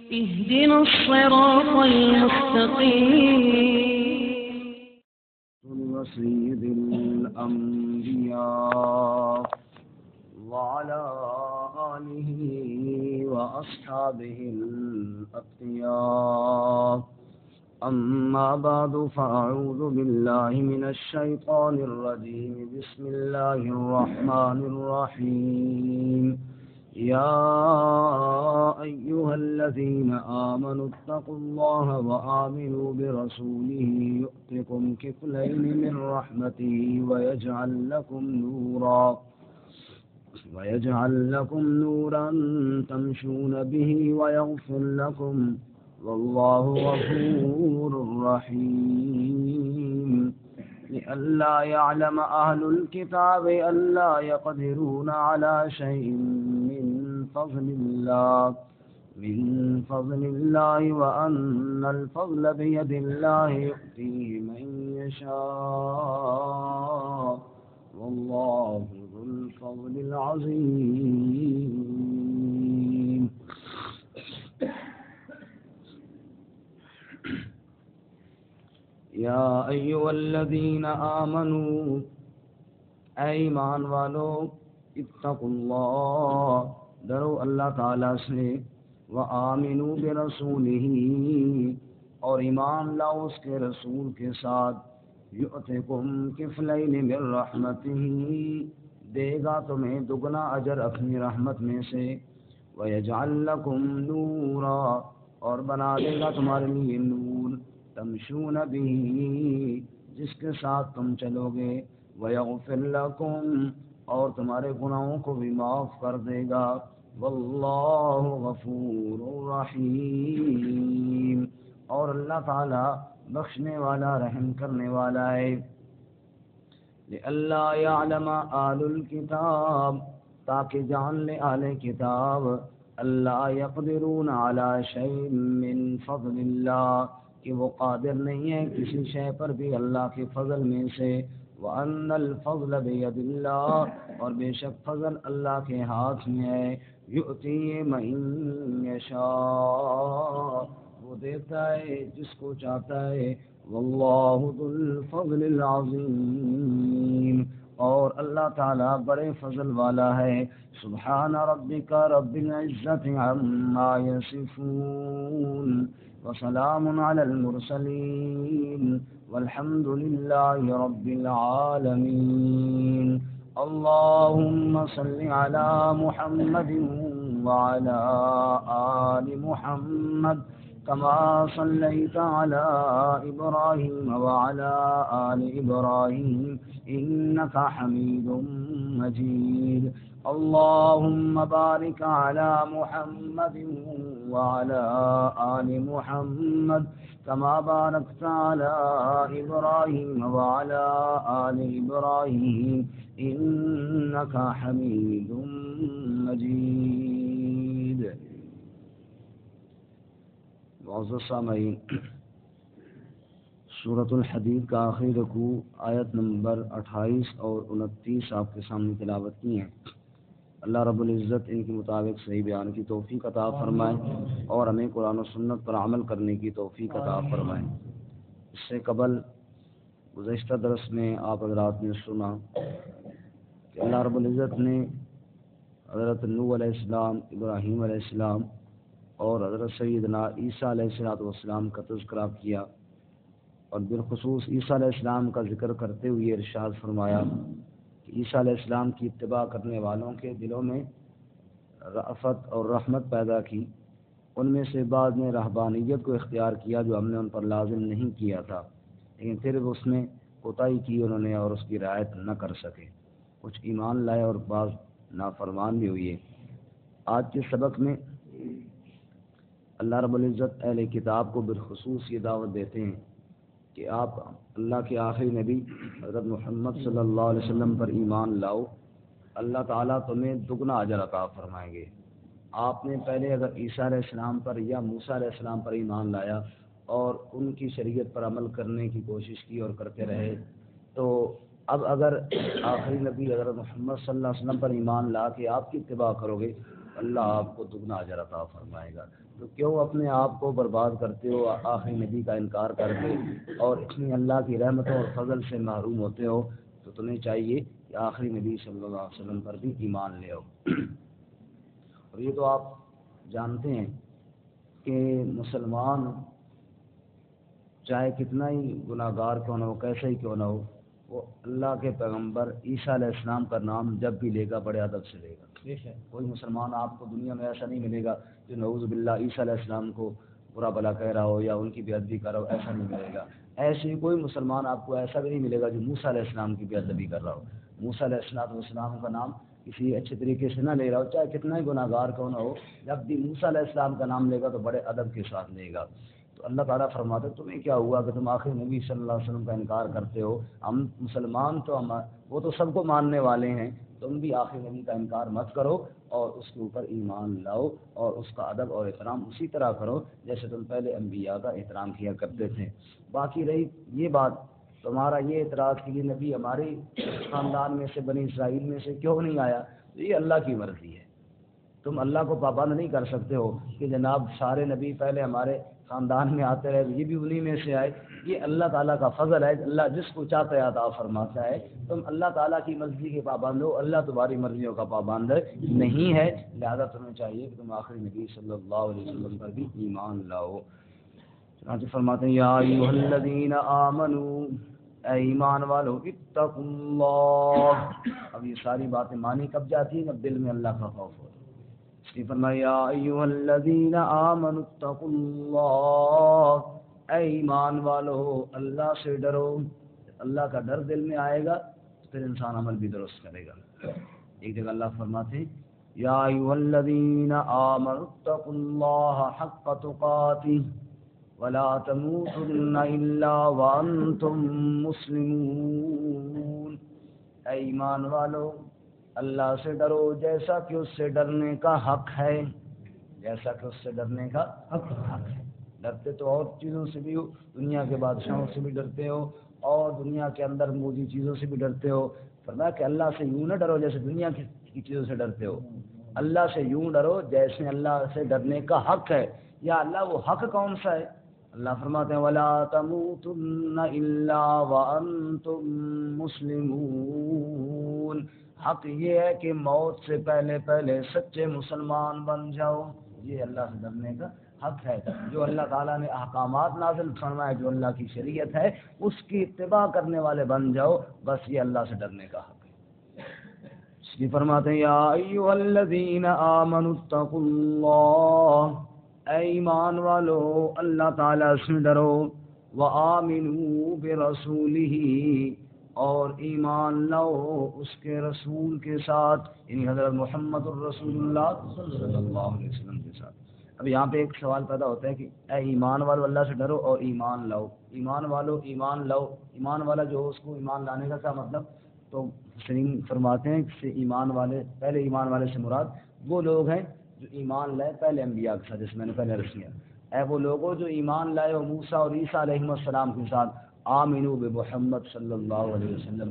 اهدنا الصراط المستقيم وسيد الأنبياء وعلى آله وأصحابه الأتقياء أما بعد فأعوذ بالله من الشيطان الرجيم بسم الله الرحمن الرحيم يا أيها الذين آمنوا اتقوا الله وآمنوا برسوله يؤتكم كفلين من رحمته ويجعل لكم نورا تمشون به ويغفر لكم والله غفور رحيم لئلا يعلم أهل الكتاب ألا يقدرون على شيء من فضل الله وأن الفضل بيد الله يؤتيه من يشاء والله ذو الفضل العظيم یا ایھا الذین آمنوا اے ایمان والو اتقوا اللہ ڈرو اللہ تعالی سے وآمنوا برسولہ اور ایمان لاؤ اس کے رسول کے ساتھ یؤتکم کفلین من رحمتہ دے گا تمہیں دگنا اجر اپنی رحمت میں سے ویجعل لکم نورا اور بنا دے گا تمہارے لیے نور تمشون به جس کے ساتھ تم چلو گے ویغفر لکم اور تمہارے گناہوں کو بھی معاف کر دے گا واللہ غفور رحیم اور اللہ تعالی بخشنے والا رحم کرنے والا ہے لئلا یعلم آل الکتاب تاکہ جان لے اہل کتاب اللہ یقدرون علی شیء من فضل اللہ کہ وہ قادر نہیں ہے کسی شے پر بھی اللہ کے فضل میں سے وَأَنَّ الْفَضْلَ بِيَدِ اللَّهِ اور بے شک فضل اللہ کے ہاتھ میں ہے يُؤْتِي مَن يَشَاءُ وہ دیتا ہے جس کو چاہتا ہے وَاللَّهُ ذُو الْفَضْلِ الْعَظِيمِ اور اللہ تعالیٰ بڑے فضل والا ہے سبحان ربک رب العزت عما یصفون وسلام علی المرسلین والحمد للہ رب العالمین اللہم صل علی محمد وعلی آل محمد كما صليت على إبراهيم وعلى آل إبراهيم إنك حميد مجيد اللهم بارك على محمد وعلى آل محمد كما باركت على إبراهيم وعلى آل إبراهيم إنك حميد مجيد معزز سامعین سورۃ الحدید کا آخری رکوع آیت نمبر 28 اور 29 آپ کے سامنے تلاوت کی ہیں اللہ رب العزت ان کے مطابق صحیح بیان کی توفیق عطا فرمائے اور ہمیں قرآن و سنت پر عمل کرنے کی توفیق عطا فرمائے اس سے قبل گزشتہ درس میں آپ حضرات نے سنا کہ اللہ رب العزت نے حضرت نوح علیہ السلام ابراہیم علیہ السلام اور حضرت سیدنا عیسیٰ علیہ السلام کا تذکرہ کیا اور بالخصوص عیسیٰ علیہ السلام کا ذکر کرتے ہوئے ارشاد فرمایا کہ عیسیٰ علیہ السلام کی اتباع کرنے والوں کے دلوں میں رأفت اور رحمت پیدا کی ان میں سے بعض نے رہبانیت کو اختیار کیا جو ہم نے ان پر لازم نہیں کیا تھا لیکن پھر اس میں کوتاہی کی انہوں نے اور اس کی رعایت نہ کر سکے کچھ ایمان لائے اور بعض نافرمان بھی ہوئے آج کے سبق میں اللہ رب العزت اہل کتاب کو بالخصوص یہ دعوت دیتے ہیں کہ آپ اللہ کے آخری نبی حضرت محمد صلی اللہ علیہ وسلم پر ایمان لاؤ اللہ تعالیٰ تمہیں دگنا اجر عطا فرمائیں گے آپ نے پہلے اگر عیسیٰ علیہ السلام پر یا موسیٰ علیہ السلام پر ایمان لایا اور ان کی شریعت پر عمل کرنے کی کوشش کی اور کرتے رہے تو اب اگر آخری نبی حضرت محمد صلی اللہ علیہ وسلم پر ایمان لا کے آپ کی اتباع کرو گے اللہ آپ کو دگنا اجر عطا فرمائے گا۔ تو کیوں اپنے آپ کو برباد کرتے ہو آخری نبی کا انکار کر کے اور اتنی اللہ کی رحمتوں اور فضل سے محروم ہوتے ہو؟ تو تمہیں چاہیے کہ آخری نبی صلی اللہ علیہ وسلم پر بھی ایمان لے آؤ۔ اور یہ تو آپ جانتے ہیں کہ مسلمان چاہے کتنا ہی گناہ گار کیوں نہ ہو، کیسے ہی کیوں نہ ہو، وہ اللہ کے پیغمبر عیسیٰ علیہ السلام کا نام جب بھی لے گا بڑے ادب سے لے گا۔ کوئی مسلمان آپ کو دنیا میں ایسا نہیں ملے گا جو نعوذ باللہ عیسیٰ علیہ السلام کو برا بلا کہہ رہا ہو یا ان کی بے ادبی کر رہا ہو، ایسا نہیں ملے گا۔ ایسے ہی کوئی مسلمان آپ کو ایسا بھی نہیں ملے گا جو موسیٰ علیہ السلام کی بے ادبی کر رہا ہو۔ موسیٰ علیہ السلام کا نام کسی اچھے طریقے سے نہ لے رہا ہو، چاہے کتنا ہی گناہ گار کیوں نہ ہو، جب بھی موسیٰ علیہ السلام کا نام لے گا تو بڑے ادب کے ساتھ لے گا۔ تو اللہ تعالیٰ فرماتے تمہیں کیا ہوا کہ تم آخری نبی صلی اللہ علیہ وسلم کا انکار کرتے ہو؟ ہم مسلمان تو وہ تو سب کو ماننے والے ہیں، تم بھی آخری نبی کا انکار مت کرو اور اس کے اوپر ایمان لاؤ اور اس کا ادب اور احترام اسی طرح کرو جیسے تم پہلے انبیاء کا احترام کیا کرتے تھے۔ باقی رہی یہ بات تمہارا یہ اعتراض کہ یہ نبی ہمارے خاندان میں سے بنی اسرائیل میں سے کیوں نہیں آیا، تو یہ اللہ کی مرضی ہے۔ تم اللہ کو پابند نہیں کر سکتے ہو کہ جناب سارے نبی پہلے ہمارے خاندان میں آتے رہے، یہ بھی انہی میں سے آئے۔ یہ اللہ تعالیٰ کا فضل ہے، اللہ جس کو چاہتا ہے عطا فرماتا ہے۔ تم اللہ تعالیٰ کی مرضی کے پابند ہو، اللہ تمہاری مرضیوں کا پابند نہیں ہے، لہذا تمہیں چاہیے کہ تم آخری نبی صلی اللہ علیہ وسلم پر بھی ایمان لاؤ۔ چنانچہ فرماتے ہیں یا ایھا الذین آمنوا، اے ایمان والو، اتقوا اللہ۔ اب یہ ساری باتیں مانی کب جاتی ہیں؟ جب دل میں اللہ کا خوف ہو۔ اس لیے فرمایا یا ایھا الذین آمنوا اتقوا اللہ، اے ایمان والو اللہ سے ڈرو۔ اللہ کا ڈر دل میں آئے گا تو پھر انسان عمل بھی درست کرے گا۔ ایک جگہ اللہ فرماتے ہیں یا ایھا الذین آمنوا اتقوا اللہ حق تقاتہ ولا تموتن الا وانتم مسلمون۔ اے ایمان والو اللہ سے ڈرو جیسا کہ اس سے ڈرنے کا حق ہے، جیسا کہ اس سے ڈرنے کا حق ہے۔ ڈرتے تو اور چیزوں سے بھی ہو، دنیا کے بادشاہوں سے بھی ڈرتے ہو اور دنیا کے اندر موجود چیزوں سے بھی ڈرتے ہو۔ فرمایا کہ اللہ سے یوں نہ ڈرو جیسے دنیا کی چیزوں سے ڈرتے ہو، اللہ سے یوں ڈرو جیسے اللہ سے ڈرنے کا حق ہے۔ یا اللہ وہ حق کون سا ہے؟ اللہ فرماتے ہیں وَلَا تَمُوتُنَّ إِلَّا وَأَنْتُمْ مُسْلِمُونَ۔ حق یہ ہے کہ موت سے پہلے سچے مسلمان بن جاؤ، یہ اللہ سے ڈرنے کا حق ہے۔ جو اللہ تعالیٰ نے احکامات نازل فرمائے، جو اللہ کی شریعت ہے، اس کی اتباع کرنے والے بن جاؤ، بس یہ اللہ سے ڈرنے کا حق ہے۔ اس لیے فرماتے ہیں یا ایھا الذین آمنوا اتقوا اللہ، اے ایمان والو اللہ تعالیٰ سے ڈرو، وآمنوا برسولہ، اور ایمان لاؤ اس کے رسول کے ساتھ، یعنی حضرت محمد الرسول اللہ صلی اللہ علیہ وسلم کے ساتھ۔ اب یہاں پہ ایک سوال پیدا ہوتا ہے کہ اے ایمان والو اللہ سے ڈرو اور ایمان لاؤ، ایمان والو ایمان لاؤ، ایمان والا جو ہو اس کو ایمان لانے کا کیا مطلب؟ تو مفسرین فرماتے ہیں کہ ایمان والے، پہلے ایمان والے سے مراد وہ لوگ ہیں جو ایمان لائے پہلے انبیاء کے ساتھ، جیسے میں نے پہلے عرض کیا۔ اے وہ لوگوں جو ایمان لائے ہو موسیٰ اور عیسیٰ علیہ السلام کے ساتھ، آمنوا بمحمد صلی اللہ علیہ وسلم،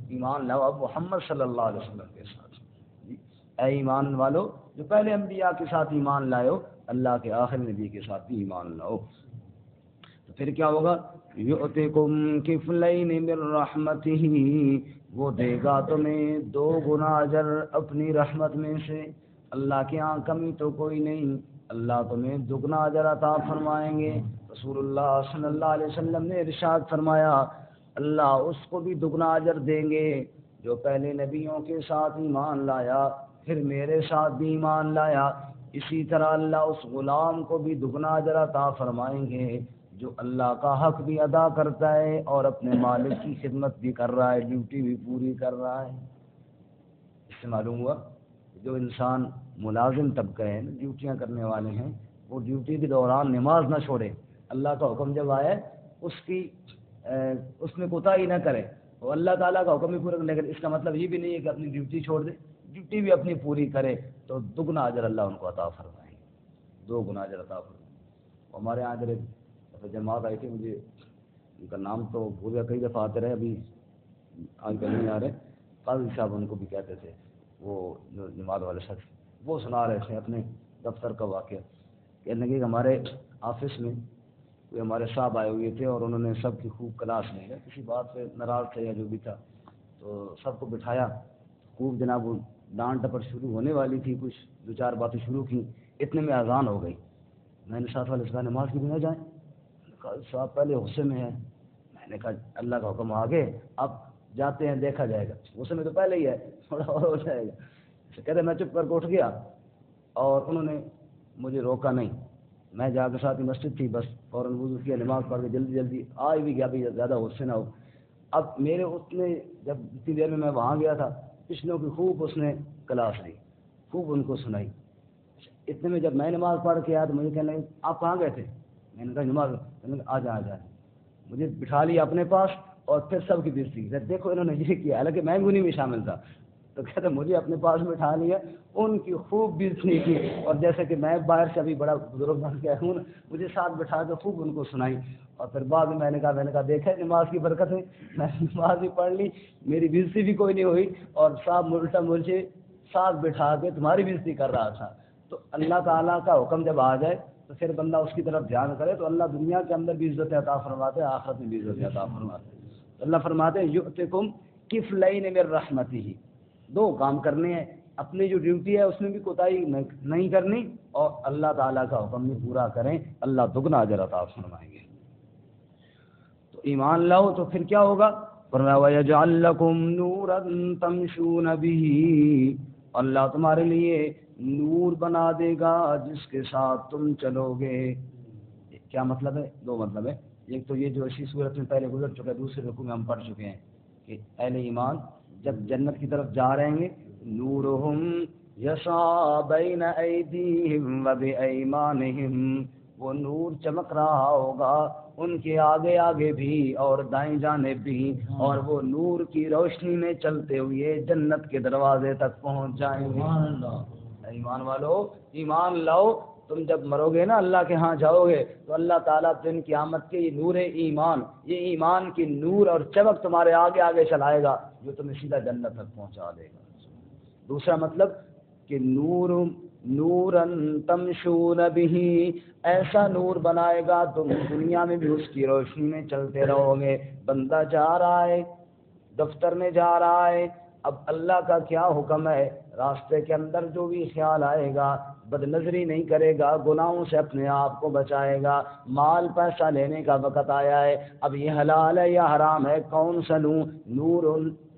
ایمان لاؤ اب محمد صلی اللہ علیہ وسلم کے ساتھ۔ اے ایمان والو جو پہلے انبیاء کے ساتھ ایمان لائے ہو، اللہ کے آخری نبی کے ساتھ بھی ایمان لاؤ۔ تو پھر کیا ہوگا؟ یؤتکم کفلین من رحمتہ، وہ دے گا تمہیں 2 گنا اجر اپنی رحمت میں سے۔ اللہ کے ہاں کمی تو کوئی نہیں، اللہ تمہیں 2 گنا اجر عطا فرمائیں گے۔ رسول اللہ صلی اللہ علیہ وسلم نے ارشاد فرمایا اللہ اس کو بھی 2 گنا اجر دیں گے جو پہلے نبیوں کے ساتھ ایمان لایا پھر میرے ساتھ بھی ایمان لایا، اسی طرح اللہ اس غلام کو بھی 2 گنا اجر عطا فرمائیں گے جو اللہ کا حق بھی ادا کرتا ہے اور اپنے مالک کی خدمت بھی کر رہا ہے، ڈیوٹی بھی پوری کر رہا ہے۔ اس سے معلوم ہوا جو انسان ملازم طبقہ ہے، ڈیوٹیاں کرنے والے ہیں، وہ ڈیوٹی کے دوران نماز نہ چھوڑے، اللہ کا حکم جب آئے اس میں کوتاہی نہ کرے، وہ اللہ تعالیٰ کا حکم بھی پورا کرنے، لیکن اس کا مطلب یہ بھی نہیں ہے کہ اپنی ڈیوٹی چھوڑ دے، ڈیوٹی بھی اپنی پوری کرے تو 2 گنا اجر اللہ ان کو عطا فرمائے، 2 گنا اجر عطا فرمائے۔ ہمارے یہاں ادھر ایک جماعت آئی تھی، مجھے ان کا نام تو بھول گیا، کئی دفعہ آتے رہے، ابھی آج کل نہیں آ رہے، قاضی صاحب ان کو بھی کہتے تھے، وہ جو جماعت والے شخص وہ سنا رہے تھے اپنے دفتر کا واقعہ. کہنے لگے کہ ہمارے آفس میں کوئی ہمارے صاحب آئے ہوئے تھے اور انہوں نے سب کی خوب کلاس لی ہے, کسی بات پہ ناراض تھے یا جو بھی تھا, تو سب کو بٹھایا, خوب جناب وہ ڈانٹ ڈپٹ شروع ہونے والی تھی, کچھ دو چار باتیں شروع کی, اتنے میں اذان ہو گئی. میں نے ساتھ والے سے کہا نماز کی بھی نہ جائیں. کہا صاحب پہلے غصے میں ہے. میں نے کہا اللہ کا حکم آگے, اب جاتے ہیں دیکھا جائے گا, غصے میں تو پہلے ہی ہے, تھوڑا اور ہو جائے گا. کہتے میں چپ کر کے اٹھ گیا اور انہوں نے مجھے روکا نہیں. میں جا کے ساتھ ہی مسجد تھی, بس فوراً وضو کیا, نماز پڑھ کے جلدی جلدی آ بھی گیا بھی, زیادہ غصے نہ ہو. اب میرے اتنے جب اتنی دیر میں وہاں گیا تھا, پچھلوں کی خوب اس نے کلاس لی, خوب ان کو سنائی. اتنے میں جب میں نماز پڑھ کے آیا تو مجھے کہنے لگے آپ کہاں گئے تھے؟ میں نے کہا نماز. آ جائیں. مجھے بٹھا لیا اپنے پاس اور پھر سب کی بےزتی کی. دیکھو انہوں نے یہ کیا, حالانکہ میں بھی انہیں میں شامل تھا. تو کہتے مجھے اپنے پاس بٹھا لیا, ان کی خوب بےزتی کی, اور جیسے کہ میں باہر سے ابھی بڑا بزرگ بن گیا ہوں, مجھے ساتھ بٹھا کے خوب ان کو سنائی. اور پھر بعد میں نے کہا دیکھا نماز کی برکت ہے, میں نے نماز بھی پڑھ لی, میری بےزتی بھی کوئی نہیں ہوئی, اور صاحب الٹا مجھے ساتھ بٹھا کے تمہاری بےزتی کر رہا تھا. تو اللہ تعالیٰ کا حکم جب آ جائے تو پھر بندہ اس کی طرف دھیان کرے تو اللہ دنیا کے اندر بھی عزت عطا فرماتے ہیں, آخرت میں بھی عزت عطا فرماتے ہیں. اللہ فرماتے ہیں یؤتکم کفلین من رحمتہ, دو کام کرنے ہیں, اپنی جو ڈیوٹی ہے اس میں بھی کوتاہی نہیں کرنی, اور اللہ تعالیٰ کا حکم بھی پورا کریں, اللہ دگنا اجر عطا فرمائیں گے. تو ایمان لاؤ تو پھر کیا ہوگا؟ فرمایا وَيَجْعَلْ لَكُمْ نُورًا تَمْشُونَ بِهِ, اللہ تمہارے لیے نور بنا دے گا جس کے ساتھ تم چلو گے. کیا مطلب ہے؟ دو مطلب ہے. ایک تو یہ جو اسی صورت میں پہلے گزر چکا ہے, دوسرے رکوع میں ہم پڑھ چکے ہیں کہ اہل ایمان جب جنت کی طرف جا رہے ہیں, نورہم یسعی بین ایدیہم وبایمانہم, وہ نور چمک رہا ہوگا ان کے آگے آگے بھی اور دائیں جانب بھی, اور وہ نور کی روشنی میں چلتے ہوئے جنت کے دروازے تک پہنچ جائیں گے. ایمان والو ایمان لاؤ, تم جب مرو گے نا اللہ کے ہاں جاؤ گے تو اللہ تعالیٰ دن قیامت کے یہ نور ایمان, یہ ایمان کی نور اور چمک تمہارے آگے آگے چلائے گا جو تمہیں سیدھا جنت تک پہنچا دے گا. دوسرا مطلب کہ نوراً تمشون بہ, ایسا نور بنائے گا تم دنیا میں بھی اس کی روشنی میں چلتے رہو گے. بندہ جا رہا ہے, دفتر میں جا رہا ہے, اب اللہ کا کیا حکم ہے, راستے کے اندر جو بھی خیال آئے گا بد نظری نہیں کرے گا, گناہوں سے اپنے آپ کو بچائے گا. مال پیسہ لینے کا وقت آیا ہے, اب یہ حلال ہے یا حرام ہے, کون سا لوں؟ نور,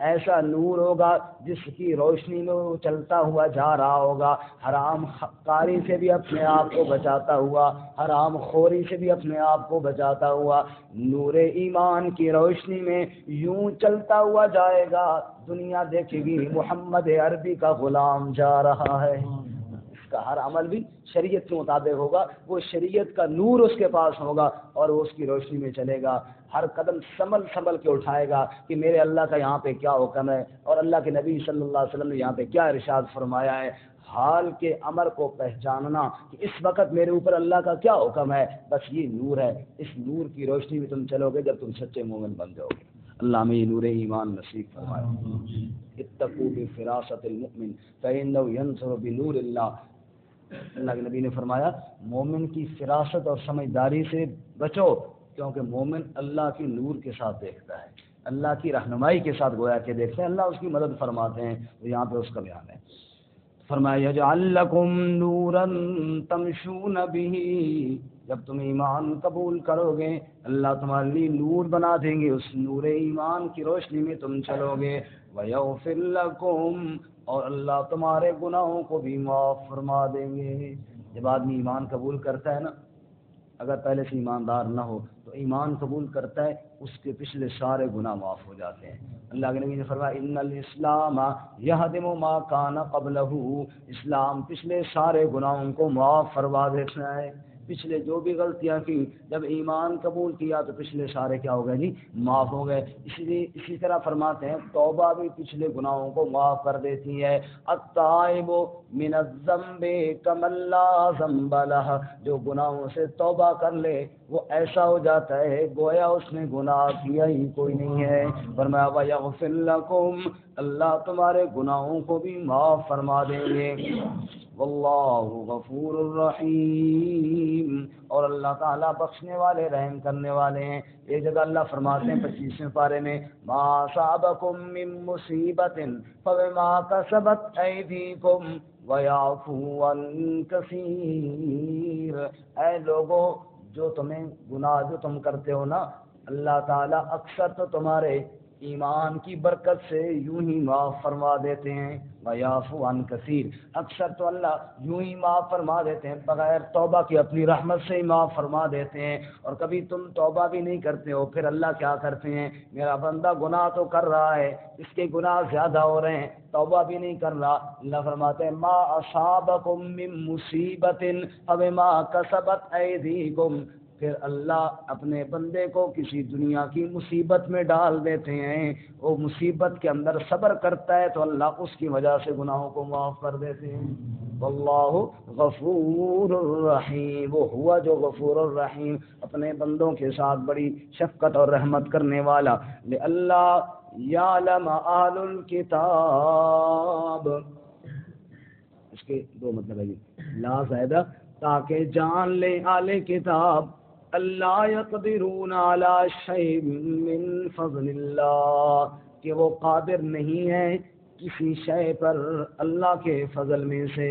ایسا نور ہوگا جس کی روشنی میں وہ چلتا ہوا جا رہا ہوگا, حرام کاری سے بھی اپنے آپ کو بچاتا ہوا, حرام خوری سے بھی اپنے آپ کو بچاتا ہوا, نور ایمان کی روشنی میں یوں چلتا ہوا جائے گا, دنیا دیکھے گی محمد عربی کا غلام جا رہا ہے. اس کا ہر عمل بھی شریعت کے مطابق ہوگا, وہ شریعت کا نور اس کے پاس ہوگا اور وہ اس کی روشنی میں چلے گا. ہر قدم سنبھل کے اٹھائے گا کہ میرے اللہ کا یہاں پہ کیا حکم ہے, اور اللہ کے نبی صلی اللہ علیہ وسلم نے یہاں پہ کیا ارشاد فرمایا ہے. حال کے امر کو پہچاننا کہ اس وقت میرے اوپر اللہ کا کیا حکم ہے, بس یہ نور ہے. اس نور کی روشنی میں تم چلو گے جب تم سچے مومن بن جاؤ گے. اللہ ہمیں یہ نور ایمان نصیب فرمائے. اتقوا بفراست المؤمن فإنه ينظر بنور اللہ. اللہ کے نبی نے فرمایا مومن کی فراست اور سمجھداری سے بچو, کیونکہ مومن اللہ کی نور کے ساتھ دیکھتا ہے, اللہ کی رہنمائی کے ساتھ گویا کہ دیکھتے ہیں, اللہ اس کی مدد فرماتے ہیں. تو یہاں پہ اس کا بیان ہے. فرمایا یجعل لکم نورا تمشون بہ, جب تم ایمان قبول کرو گے اللہ تمہارے لیے نور بنا دیں گے, اس نور ایمان کی روشنی میں تم چلو گے. ویغفر لکم, اور اللہ تمہارے گناہوں کو بھی معاف فرما دیں گے. جب آدمی ایمان قبول کرتا ہے نا, اگر پہلے سے ایماندار نہ ہو تو ایمان قبول کرتا ہے, اس کے پچھلے سارے گناہ معاف ہو جاتے ہیں. اللہ کے نبی نے فرمایا ان الاسلام یہدم ما کان قبلہ, اسلام پچھلے سارے گناہوں کو معاف فرما دیتا ہے. پچھلے جو بھی غلطیاں کی جب ایمان قبول کیا تو پچھلے سارے کیا ہو گئے جی, معاف ہو گئے. اسی طرح فرماتے ہیں توبہ بھی پچھلے گناہوں کو معاف کر دیتی ہے. التائب من الذنب کمن لا ذنب لہ, جو گناہوں سے توبہ کر لے وہ ایسا ہو جاتا ہے گویا اس نے گناہ کیا ہی کوئی نہیں ہے. فرمایا ویغفر لکم, اللہ تمہارے گناہوں کو بھی معاف فرما دیں گے. واللہ غفور الرحیم، اور اللہ تعالیٰ بخشنے والے رحم کرنے والے ہیں۔ ایک جگہ اللہ فرماتے ہیں 25ویں پارے میں ما اصابکم من مصیبت فبما کسبت ایدیکم ویعفو عن کثیر، اے لوگو جو تمہیں گناہ جو تم کرتے ہو نا، اللہ تعالیٰ اکثر تو تمہارے ایمان کی برکت سے یوں ہی معاف فرما دیتے ہیں، ویعفو عن کثیر، اکثر تو اللہ یوں ہی معاف فرما دیتے ہیں بغیر توبہ کی، اپنی رحمت سے ہی معاف فرما دیتے ہیں۔ اور کبھی تم توبہ بھی نہیں کرتے ہو، پھر اللہ کیا کرتے ہیں، میرا بندہ گناہ تو کر رہا ہے، اس کے گناہ زیادہ ہو رہے ہیں، توبہ بھی نہیں کر رہا، اللہ فرماتے ہیں ما اصابکم من مصیبت فبما کسبت ایدیکم، پھر اللہ اپنے بندے کو کسی دنیا کی مصیبت میں ڈال دیتے ہیں، وہ مصیبت کے اندر صبر کرتا ہے تو اللہ اس کی وجہ سے گناہوں کو معاف کر دیتے ہیں۔ واللہ غفور الرحیم، وہ ہوا جو غفور الرحیم، اپنے بندوں کے ساتھ بڑی شفقت اور رحمت کرنے والا۔ لِأَلَّا يَعْلَمَ أَهْلُ الْكِتَابِ، اس کے دو مطلب ہے لا زائدہ، تاکہ جان لے اہل کتاب اللہ یقدرون علی شیء من فضل اللہ، کہ وہ قادر نہیں ہے کسی شے پر اللہ کے فضل میں سے،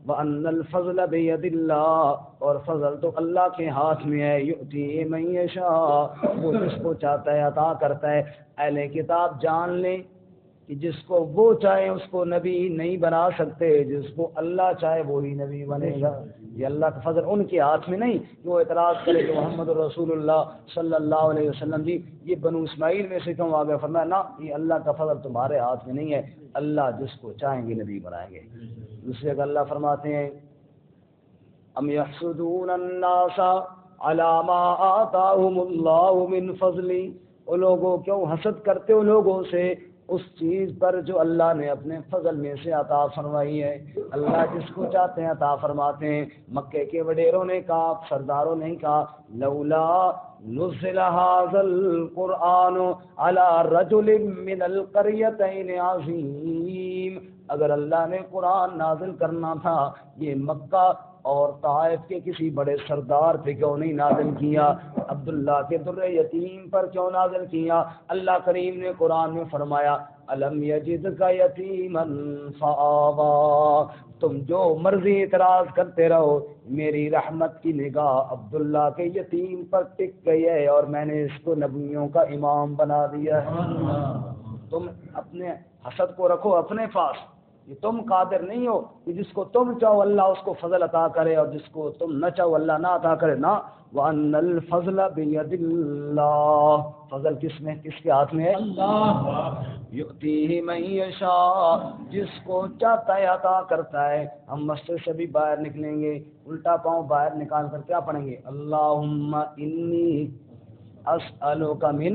وَأَنَّ الْفَضْلَ بِيَدِ اللَّهِ، اور فضل تو اللہ کے ہاتھ میں ہے، یؤتی من یشاء، وہ جس کو چاہتا ہے عطا کرتا ہے۔ اہل کتاب جان لیں کہ جس کو وہ چاہے اس کو نبی نہیں بنا سکتے، جس کو اللہ چاہے وہی نبی بنے گا، یہ اللہ کا فضل ان کے ہاتھ میں نہیں کہ وہ اعتراض کرے کہ محمد رسول اللہ صلی اللہ علیہ وسلم جی یہ بنو اسماعیل میں سے کیوں آ گئے، فرمایا نا یہ اللہ کا فضل تمہارے ہاتھ میں نہیں ہے، اللہ جس کو چاہیں گے نبی بنائیں گے۔ دوسری جگہ اللہ فرماتے ہیں ام یحسدون الناس علی ما آتاہم اللہ من فضل، وہ لوگوں کیوں حسد کرتے ہو لوگوں سے اس چیز پر جو اللہ نے اپنے فضل میں سے عطا فرمائی ہے، اللہ جس کو چاہتے ہیں عطا فرماتے ہیں۔ مکے کے وڈیروں نے کہا، سرداروں نے کہا لولا نزل هذا القرآن على رجل من القريتين عظیم، اگر اللہ نے قرآن نازل کرنا تھا یہ مکہ اور طائف کے کسی بڑے سردار پہ کیوں نہیں نازل کیا، عبداللہ کے در یتیم پر کیوں نازل کیا؟ اللہ کریم نے قرآن میں فرمایا الم یجدک یتیما فآوا، تم جو مرضی اعتراض کرتے رہو، میری رحمت کی نگاہ عبداللہ کے یتیم پر ٹک گئی ہے اور میں نے اس کو نبیوں کا امام بنا دیا ہے۔ تم اپنے حسد کو رکھو اپنے پاس، کہ تم قادر نہیں ہو کہ جس کو تم چاہو اللہ اس کو فضل عطا کرے اور جس کو تم نہ چاہو اللہ نہ عطا کرے، نہ وَأَنَّ الْفَضْلَ بِيَدِ اللَّهِ، فضل کس میں، کس کے ہاتھ میں ہے؟ اللہ یؤتیہ من یشاء، جس کو چاہتا ہے عطا کرتا ہے۔ ہم مسجد سے بھی باہر نکلیں گے الٹا پاؤں باہر نکال کر کیا پڑھیں گے؟ اللہم انی اسألک من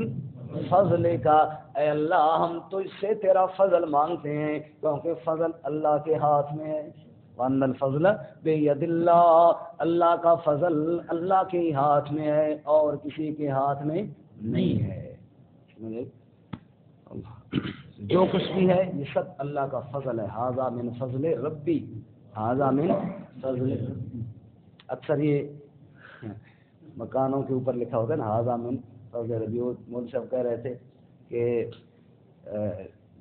فضل کا، اے اللہ ہم تجھ سے تیرا فضل مانگتے ہیں کیونکہ فضل اللہ کے ہاتھ میں ہے۔ وَأَنَّ الْفَضْلَ بِيَدِ اللَّهِ، اللہ کا فضل اللہ کے ہاتھ میں ہے اور کسی کے ہاتھ میں نہیں ہے۔ جو کچھ بھی ہے یہ سب اللہ کا فضل ہے، ھذا من فضل ربی، ھذا من فضل ربی۔ اکثر یہ مکانوں کے اوپر لکھا ہوتا ہے نا ھذا من فضل ربی، وہ مولوی صاحب کہہ رہے تھے کہ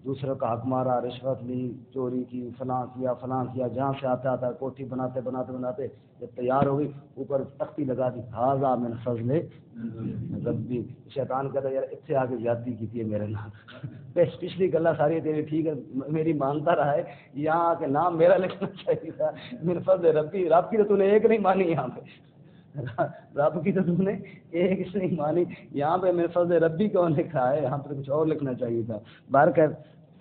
دوسروں کا حق مارا، رشوت لی، چوری کی، فلاں کیا، جہاں سے آتا کوٹھی بناتے جب تیار ہو گئی اوپر تختی لگا دی ھذا من فضل ربی۔ شیطان کہتا یار اتنے آگے زیادتی کی تھی میرے نام، پچھلی گلا ساری تیری ٹھیک ہے میری مانتا رہا ہے، یہاں آ کے نام میرا لکھنا چاہیے تھا من فضل ربی، رب کی تو نے ایک نہیں مانی، یہاں پہ رب کی تو تم نے ایک اس نہیں مانی، یہاں پہ من فضل ربی کون لکھا ہے، یہاں پہ کچھ اور لکھنا چاہیے تھا۔ باہر کہ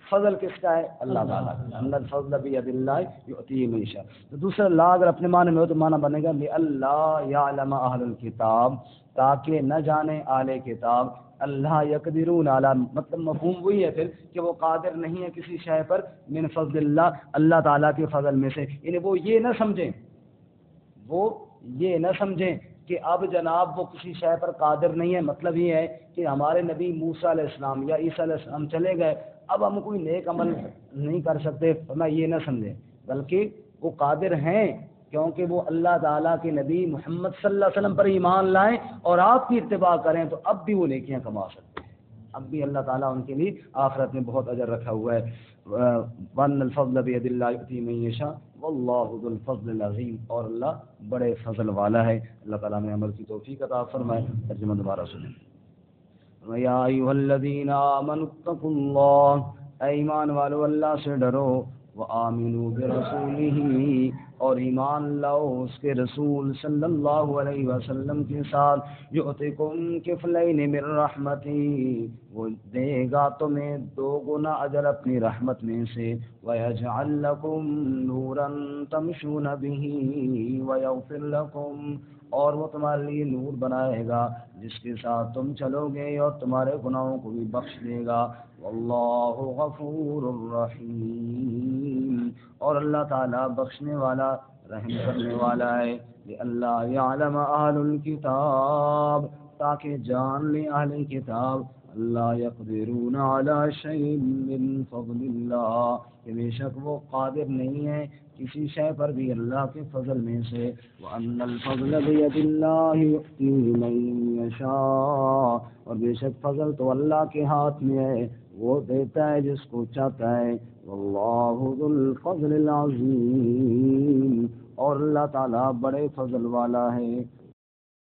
فضل کس کا ہے؟ اللہ تعالیٰ کا، ان الفضل بید اللہ یؤتیہ من یشاء۔ تو دوسرا لا اگر اپنے معنی میں ہو تو معنی بنے گا لِأَلَّا یعلم اہل الکتاب، تاکہ نہ جانے اہل کتاب اللہ یقدرون علی، مطلب مفہوم وہی ہے پھر کہ وہ قادر نہیں ہے کسی شے پر من فضل اللہ، اللہ تعالیٰ کے فضل میں سے، یعنی وہ یہ نہ سمجھیں کہ اب جناب وہ کسی شے پر قادر نہیں ہے، مطلب یہ ہے کہ ہمارے نبی موسیٰ علیہ السلام یا عیسیٰ علیہ السلام چلے گئے اب ہم کوئی نیک عمل نہیں کر سکتے، فرمایا یہ نہ سمجھیں، بلکہ وہ قادر ہیں کیونکہ وہ اللہ تعالیٰ کے نبی محمد صلی اللہ علیہ وسلم پر ایمان لائیں اور آپ کی اتباع کریں تو اب بھی وہ نیکیاں کما سکتے ہیں. اب بھی اللہ تعالیٰ ان کے لیے آخرت میں بہت اجر رکھا ہوا ہے. وَأَنَّ الْفَضْلَ بِيَدِ اللَّهِ يُؤْتِيهِ مَن يَشَاءُ وَاللَّهُ ذُو الْفَضْلِ الْعَظِيمِ. اور اللہ بڑے فضل والا ہے. اللہ تعالیٰ نے عمل کی توفیق عطا فرمائے. ترجمہ دوبارہ سنیں. وَيَا أَيُّهَا الَّذِينَ آمَنُوا اتَّقُوا اللَّهَ، اے ایمان والو اللہ سے ڈرو. وَآمِنُوا بِرَسُولِهِ، اور ایمان لاؤ اس کے رسول صلی اللہ علیہ وسلم کے ساتھ. یؤتکم کفلین من رحمتی، وہ دے گا تمہیں 2 گنا اجر اپنی رحمت میں سے. ویجعل لکم نورا تمشون بہ ویغفر لکم، اور وہ تمہارے لیے نور بنائے گا جس کے ساتھ تم چلو گے اور تمہارے گناہوں کو بھی بخش دے گا. واللہ غفور الرحیم، اور اللہ تعالیٰ بخشنے والا رحم کرنے والا ہے. اللہ یعلم اہل الکتاب، تاکہ جان لے اہل کتاب، اللہ یقدرون علی شیء من فضل اللہ، کہ بے شک وہ قادر نہیں ہے کسی شے پر بھی اللہ کے فضل میں سے. وَأَنَّ الْفَضْلَ بِيَدِ اللَّهِ يُؤْتِيهِ مَن يَشَاءُ، اور بے شک فضل تو اللہ کے ہاتھ میں ہے، وہ دیتا ہے جس کو چاہتا ہے. وَاللَّهُ ذُو الْفَضْلِ الْعَظِيمِ، اور اللہ تعالیٰ بڑے فضل والا ہے.